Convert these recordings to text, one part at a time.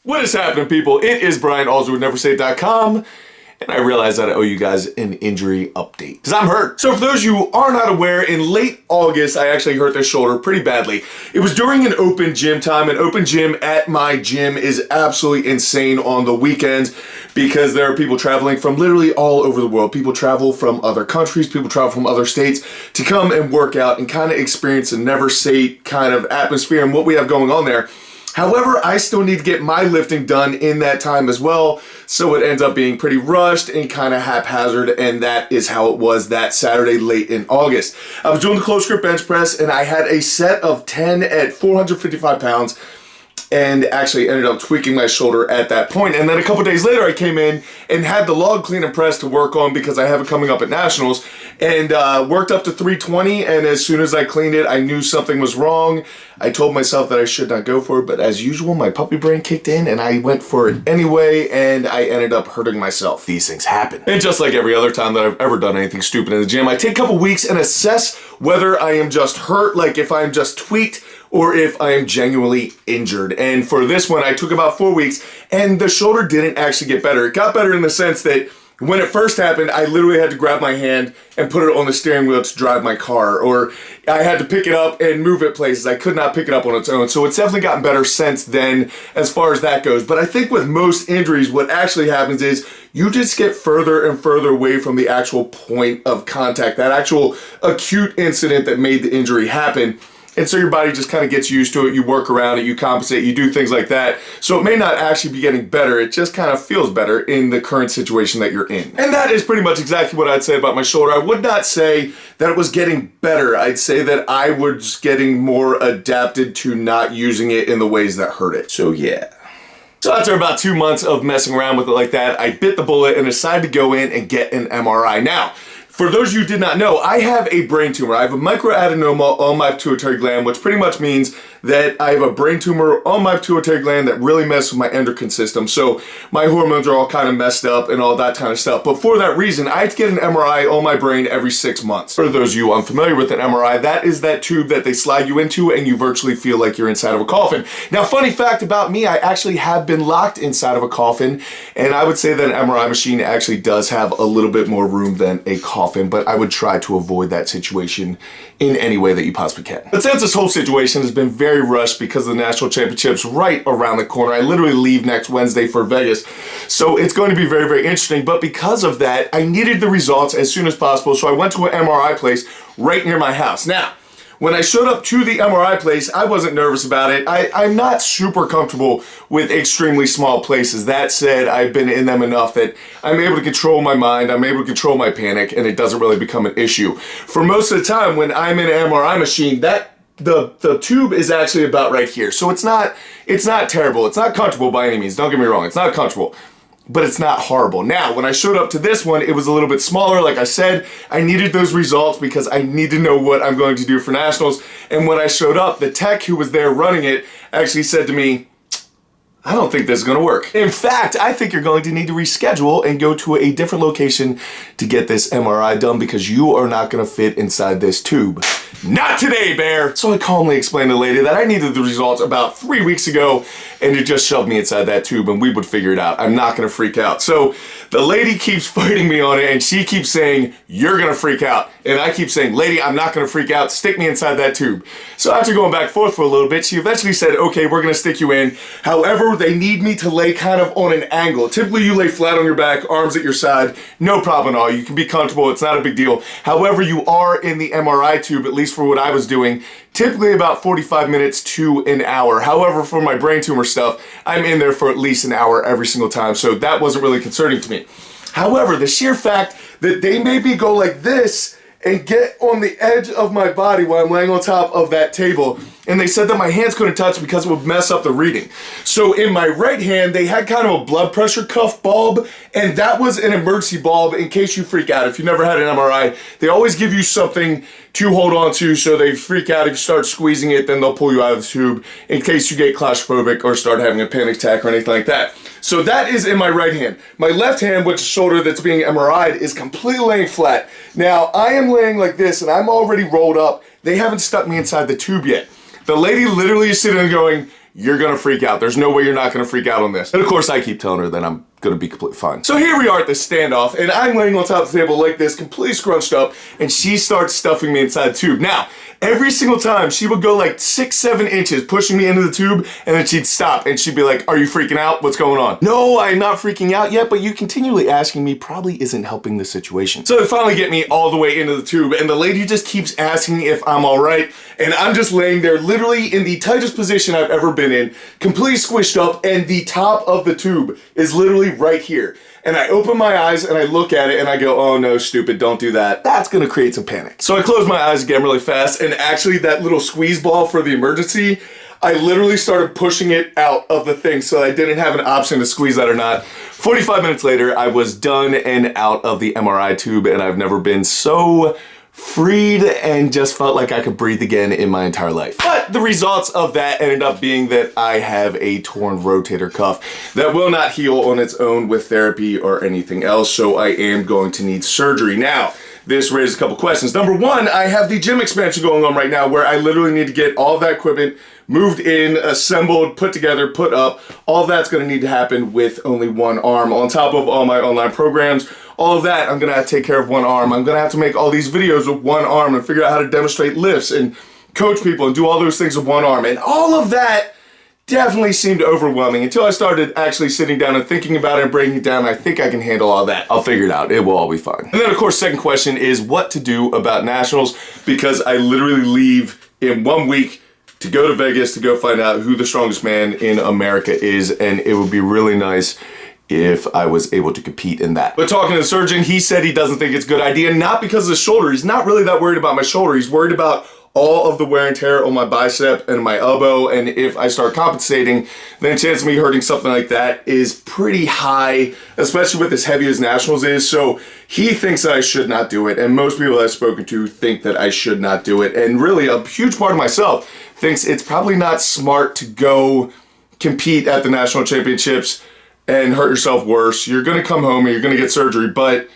What is happening, people? It is Brian, Alsruhe, NEVERsate.com, and I realize that I owe you guys an injury update, because I'm hurt. So for those of you who are not aware, in late August, I actually hurt this shoulder pretty badly. It was during an open gym time. An open gym at my gym is absolutely insane on the weekends, because there are people traveling from literally all over the world. People travel from other countries, people travel from other states to come and work out and kind of experience a NEVERsate kind of atmosphere and what we have going on there. However, I still need to get my lifting done in that time as well, so it ends up being pretty rushed and kind of haphazard, and that is how it was that Saturday late in August. I was doing the close grip bench press, and I had a set of 10 at 455 pounds, and actually ended up tweaking my shoulder at that point. And then a couple days later, I came in and had the log clean and press to work on because I have it coming up at Nationals, and worked up to 320, and as soon as I cleaned it, I knew something was wrong. I told myself that I should not go for it, but as usual, my puppy brain kicked in and I went for it anyway, and I ended up hurting myself. These things happen. And just like every other time that I've ever done anything stupid in the gym, I take a couple weeks and assess whether I am just hurt, like if I'm just tweaked, or if I am genuinely injured. And for this one, I took about 4 weeks, and the shoulder didn't actually get better. It got better in the sense that when it first happened, I literally had to grab my hand and put it on the steering wheel to drive my car, or I had to pick it up and move it places. I could not pick it up on its own. So it's definitely gotten better since then as far as that goes. But I think with most injuries, what actually happens is you just get further and further away from the actual point of contact, that actual acute incident that made the injury happen. And so your body just kind of gets used to it, you work around it, you compensate, you do things like that. So it may not actually be getting better, it just kind of feels better in the current situation that you're in. And that is pretty much exactly what I'd say about my shoulder. I would not say that it was getting better. I'd say that I was getting more adapted to not using it in the ways that hurt it. So yeah. So after about 2 months of messing around with it like that, I bit the bullet and decided to go in and get an MRI. Now, for those of you who did not know, I have a brain tumor. I have a microadenoma on my pituitary gland, which pretty much means that I have a brain tumor on my pituitary gland that really messes with my endocrine system. So my hormones are all kind of messed up and all that kind of stuff. But for that reason, I have to get an MRI on my brain every 6 months. For those of you unfamiliar with an MRI, that is that tube that they slide you into and you virtually feel like you're inside of a coffin. Now, funny fact about me, I actually have been locked inside of a coffin, and I would say that an MRI machine actually does have a little bit more room than a coffin, but I would try to avoid that situation in any way that you possibly can. But since this whole situation has been very rushed because of the national championships right around the corner, I literally leave next Wednesday for Vegas, so it's going to be very, very interesting. But because of that, I needed the results as soon as possible, so I went to an MRI place right near my house. Now, when I showed up to the MRI place, I wasn't nervous about it. I'm not super comfortable with extremely small places. That said, I've been in them enough that I'm able to control my mind, I'm able to control my panic, and it doesn't really become an issue. For most of the time, when I'm in an MRI machine, the tube is actually about right here. So it's not terrible. It's not comfortable by any means. Don't get me wrong. It's not comfortable, but it's not horrible. Now, when I showed up to this one, it was a little bit smaller. Like I said, I needed those results because I need to know what I'm going to do for Nationals. And when I showed up, the tech who was there running it actually said to me, I don't think this is gonna work. In fact, I think you're going to need to reschedule and go to a different location to get this MRI done because you are not gonna fit inside this tube. Not today, Bear! So I calmly explained to the lady that I needed the results about 3 weeks ago, and to just shove me inside that tube and we would figure it out. I'm not gonna freak out. So the lady keeps fighting me on it, and she keeps saying, you're gonna freak out. And I keep saying, lady, I'm not gonna freak out, stick me inside that tube. So after going back and forth for a little bit, she eventually said, okay, we're gonna stick you in. However, they need me to lay kind of on an angle. Typically you lay flat on your back, arms at your side, no problem at all. You can be comfortable, it's not a big deal. However, you are in the MRI tube, at least for what I was doing, typically about 45 minutes to an hour. However, for my brain tumor stuff, I'm in there for at least an hour every single time, so that wasn't really concerning to me. However, the sheer fact that they made me go like this and get on the edge of my body while I'm laying on top of that table, and they said that my hands couldn't touch because it would mess up the reading. So in my right hand, they had kind of a blood pressure cuff bulb, and that was an emergency bulb in case you freak out. If you've never had an MRI, they always give you something to hold on to so they freak out. If you start squeezing it, then they'll pull you out of the tube in case you get claustrophobic or start having a panic attack or anything like that. So that is in my right hand. My left hand, which is the shoulder that's being MRI'd, is completely laying flat. Now, I am laying like this, and I'm already rolled up. They haven't stuck me inside the tube yet. The lady literally is sitting there going, you're gonna freak out. There's no way you're not gonna freak out on this. And of course, I keep telling her that I'm gonna be completely fine. So here we are at this standoff, and I'm laying on top of the table like this, completely scrunched up, and she starts stuffing me inside the tube. Now, every single time, she would go like 6-7 inches, pushing me into the tube, and then she'd stop, and she'd be like, are you freaking out? What's going on? No, I'm not freaking out yet, but you continually asking me probably isn't helping the situation. So they finally get me all the way into the tube, and the lady just keeps asking if I'm all right, and I'm just laying there literally in the tightest position I've ever been in, completely squished up, and the top of the tube is literally right here. And I open my eyes and I look at it and I go, oh no, stupid, don't do that. That's gonna create some panic. So I close my eyes again really fast, and actually that little squeeze ball for the emergency, I literally started pushing it out of the thing so I didn't have an option to squeeze that or not. 45 minutes later, I was done and out of the MRI tube, and I've never been so freed and just felt like I could breathe again in my entire life. But the results of that ended up being that I have a torn rotator cuff that will not heal on its own with therapy or anything else, so I am going to need surgery. Now, this raises a couple questions. Number one, I have the gym expansion going on right now where I literally need to get all that equipment moved in, assembled, put together, put up. All that's gonna need to happen with only one arm on top of all my online programs. All of that, I'm gonna have to take care of one arm. I'm gonna have to make all these videos with one arm and figure out how to demonstrate lifts and coach people and do all those things with one arm. And all of that definitely seemed overwhelming until I started actually sitting down and thinking about it and breaking it down. I think I can handle all that. I'll figure it out. It will all be fine. And then of course, second question is what to do about nationals, because I literally leave in 1 week to go to Vegas to go find out who the strongest man in America is, and it would be really nice if I was able to compete in that. But talking to the surgeon, he said he doesn't think it's a good idea, not because of the shoulder. He's not really that worried about my shoulder. He's worried about all of the wear and tear on my bicep and my elbow, and if I start compensating, then the chance of me hurting something like that is pretty high, especially with as heavy as nationals is. So he thinks that I should not do it, and most people I've spoken to think that I should not do it, and really a huge part of myself thinks it's probably not smart to go compete at the national championships and hurt yourself worse. You're gonna come home and you're gonna get surgery, but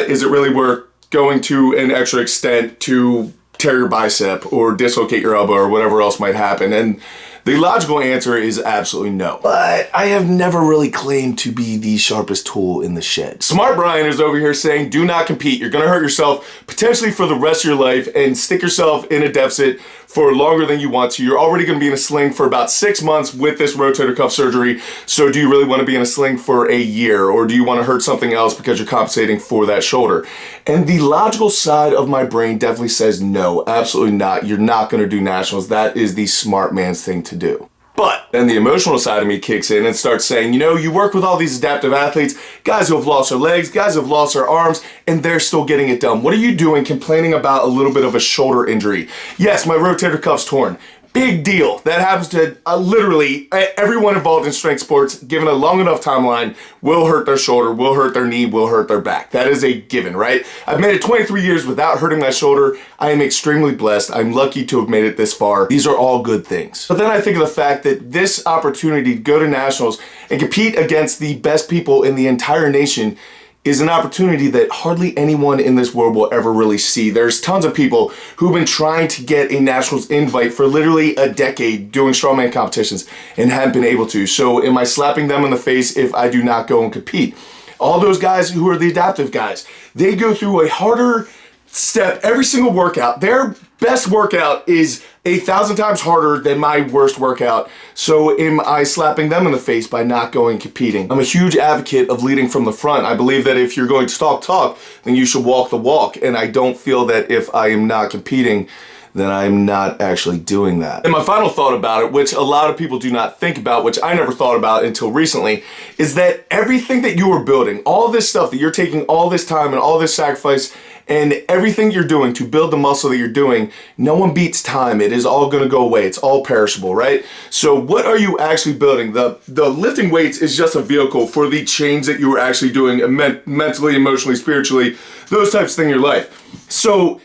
is it really worth going to an extra extent to tear your bicep or dislocate your elbow or whatever else might happen? And the logical answer is absolutely no. But I have never really claimed to be the sharpest tool in the shed. Smart Brian is over here saying, do not compete. You're gonna hurt yourself potentially for the rest of your life and stick yourself in a deficit for longer than you want to. You're already gonna be in a sling for about 6 months with this rotator cuff surgery. So do you really wanna be in a sling for a year, or do you wanna hurt something else because you're compensating for that shoulder? And the logical side of my brain definitely says no, absolutely not. You're not gonna do nationals. That is the smart man's thing to do. But then the emotional side of me kicks in and starts saying, you know, you work with all these adaptive athletes, guys who have lost their legs, guys who have lost their arms, and they're still getting it done. What are you doing complaining about a little bit of a shoulder injury? Yes, my rotator cuff's torn. Big deal. That happens to literally everyone involved in strength sports, given a long enough timeline, will hurt their shoulder, will hurt their knee, will hurt their back. That is a given, right? I've made it 23 years without hurting my shoulder. I am extremely blessed. I'm lucky to have made it this far. These are all good things. But then I think of the fact that this opportunity to go to nationals and compete against the best people in the entire nation is an opportunity that hardly anyone in this world will ever really see. There's tons of people who've been trying to get a nationals invite for literally a decade doing strongman competitions and haven't been able to. So am I slapping them in the face if I do not go and compete? All those guys who are the adaptive guys, they go through a harder step every single workout. Their best workout is 1,000 times harder than my worst workout. So am I slapping them in the face by not going and competing? I'm a huge advocate of leading from the front. I believe that if you're going to talk, then you should walk the walk. And I don't feel that if I am not competing, then I'm not actually doing that. And my final thought about it, which a lot of people do not think about, which I never thought about until recently, is that everything that you are building, all this stuff that you're taking all this time and all this sacrifice and everything you're doing to build the muscle that you're doing, no one beats time. It is all gonna go away. It's all perishable, right? So what are you actually building? The lifting weights is just a vehicle for the change that you are actually doing mentally, emotionally, spiritually, those types of things in your life. So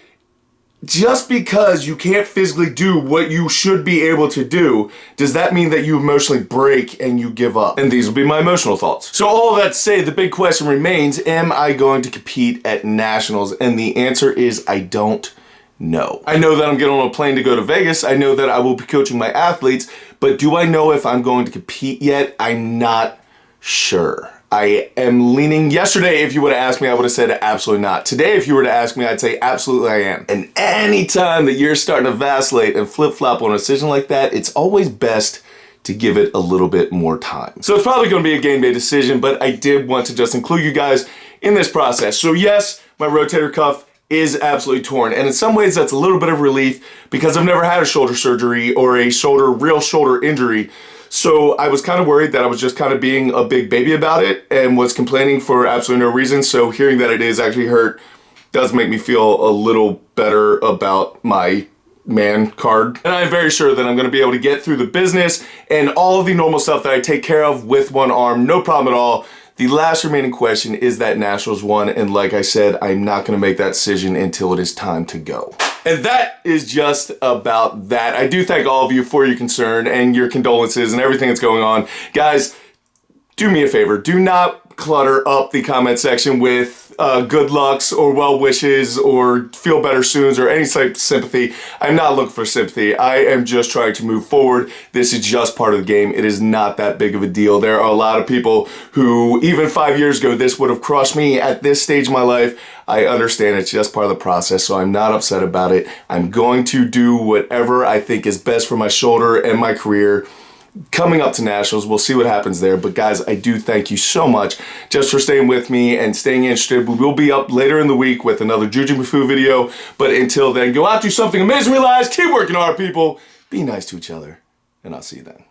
just because you can't physically do what you should be able to do, does that mean that you emotionally break and you give up? And these will be my emotional thoughts. So all that to say, the big question remains, am I going to compete at nationals? And the answer is I don't know. I know that I'm getting on a plane to go to Vegas. I know that I will be coaching my athletes, But do I know if I'm going to compete yet? I'm not sure. I am leaning. Yesterday, if you would have asked me, I would have said absolutely not. Today, if you were to ask me, I'd say absolutely I am. And anytime that you're starting to vacillate and flip-flop on a decision like that, it's always best to give it a little bit more time. So it's probably going to be a game day decision, but I did want to just include you guys in this process. So yes, my rotator cuff is absolutely torn. And in some ways that's a little bit of relief because I've never had a shoulder surgery or a real shoulder injury. So I was kind of worried that I was just kind of being a big baby about it and was complaining for absolutely no reason. So hearing that it is actually hurt does make me feel a little better about my man card. And I'm very sure that I'm going to be able to get through the business and all of the normal stuff that I take care of with one arm. No problem at all. The last remaining question is that Nationals one, and like I said, I'm not going to make that decision until it is time to go. And that is just about that. I do thank all of you for your concern and your condolences and everything that's going on. Guys, do me a favor. Do not clutter up the comment section with good lucks or well wishes or feel better soons or any type of sympathy. I'm not looking for sympathy. I am just trying to move forward. This is just part of the game. It is not that big of a deal. There are a lot of people who even 5 years ago, this would have crushed me at this stage of my life. I understand it's just part of the process, so I'm not upset about it. I'm going to do whatever I think is best for my shoulder and my career. Coming up to Nationals, we'll see what happens there. But guys, I do thank you so much just for staying with me and staying interested. We will be up later in the week with another Jujitsu video. But until then, go out, do something amazing, realize, keep working hard, people. Be nice to each other, and I'll see you then.